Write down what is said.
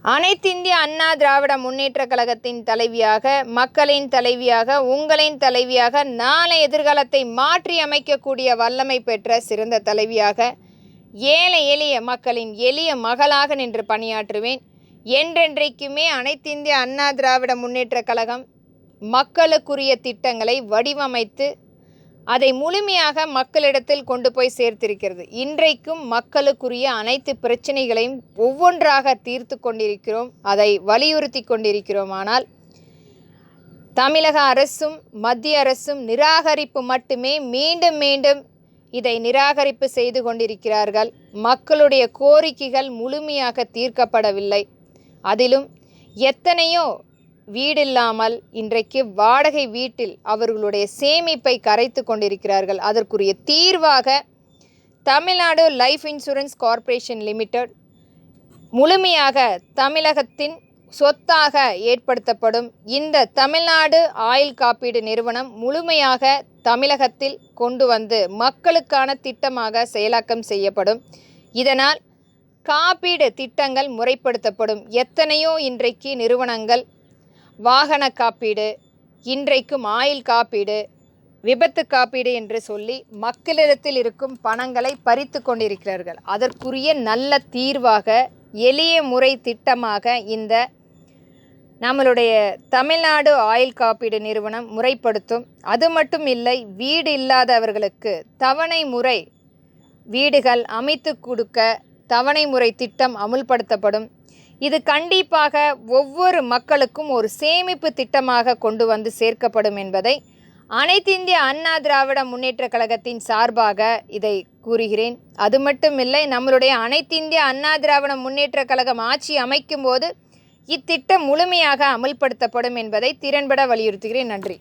அனைத்திந்திய அண்ணா திராவிட முன்னேற்றக் கழகத்தின் தலைவியாக, மக்களின் தலைவியாக, உங்களின் தலைவியாக, நாளை எதிர்காலத்தை மாற்றி அமைக்கக்கூடிய வல்லமை பெற்ற சிறந்த தலைவியாக, ஏழை எளிய மக்களின் எளிய மகளாக நின்று பணியாற்றுவேன். என்றென்றைக்குமே அனைத்திந்திய அண்ணா திராவிட முன்னேற்றக் கழகம் மக்களுக்குரிய திட்டங்களை வடிவமைத்து அதை முழுமையாக மக்களிடத்தில் கொண்டு போய் சேர்த்திருக்கிறது. இன்றைக்கும் மக்களுக்குரிய அனைத்து பிரச்சனைகளையும் ஒவ்வொன்றாக தீர்த்து கொண்டிருக்கிறோம், அதை வலியுறுத்தி கொண்டிருக்கிறோம். ஆனால் தமிழக அரசும் மத்திய அரசும் நிராகரிப்பு மட்டுமே, மீண்டும் மீண்டும் இதை நிராகரிப்பு செய்து கொண்டிருக்கிறார்கள். மக்களுடைய கோரிக்கைகள் முழுமையாக தீர்க்கப்படவில்லை. அதிலும் எத்தனையோ வீடில்லாமல் இன்றைக்கு வாடகை வீட்டில் அவர்களுடைய சேமிப்பை கரைத்து கொண்டிருக்கிறார்கள். அதற்குரிய தீர்வாக Tamil Nadu life insurance corporation limited முழுமையாக தமிழகத்தின் சொத்தாக ஏற்படுத்தப்படும். இந்த தமிழ்நாடு ஆயுள் காப்பீடு நிறுவனம் முழுமையாக தமிழகத்தில் கொண்டு வந்து மக்களுக்கான திட்டமாக செயலாக்கம் செய்யப்படும். இதனால் காப்பீடு திட்டங்கள் முறைப்படுத்தப்படும். எத்தனையோ இன்றைக்கு நிறுவனங்கள் வாகன காப்பீடு, இன்றைக்கும் ஆயுள் காப்பீடு, விபத்து காப்பீடு என்று சொல்லி மக்களிடத்தில் இருக்கும் பணங்களை பறித்து கொண்டிருக்கிறார்கள். அதற்குரிய நல்ல தீர்வாக, எளிய முறை திட்டமாக இந்த நம்மளுடைய தமிழ்நாடு ஆயுள் காப்பீடு நிறுவனம் முறைப்படுத்தும். அது மட்டும் இல்லை, வீடு இல்லாதவர்களுக்கு தவணை முறை வீடுகள் அமைத்து கொடுக்க தவணை முறை திட்டம் அமுல்படுத்தப்படும். இது கண்டிப்பாக ஒவ்வொரு மக்களுக்கும் ஒரு சேமிப்பு திட்டமாக கொண்டு வந்து சேர்க்கப்படும் என்பதை அனைத்திந்திய அண்ணா திராவிட முன்னேற்றக் கழகத்தின் சார்பாக இதை கூறுகிறேன். அது மட்டுமில்லை, நம்மளுடைய அனைத்திந்திய அண்ணா திராவிட முன்னேற்றக் கழகம் ஆட்சி அமைக்கும் போது இத்திட்டம் முழுமையாக அமல்படுத்தப்படும் என்பதை திறன்பட வலியுறுத்துகிறேன். நன்றி.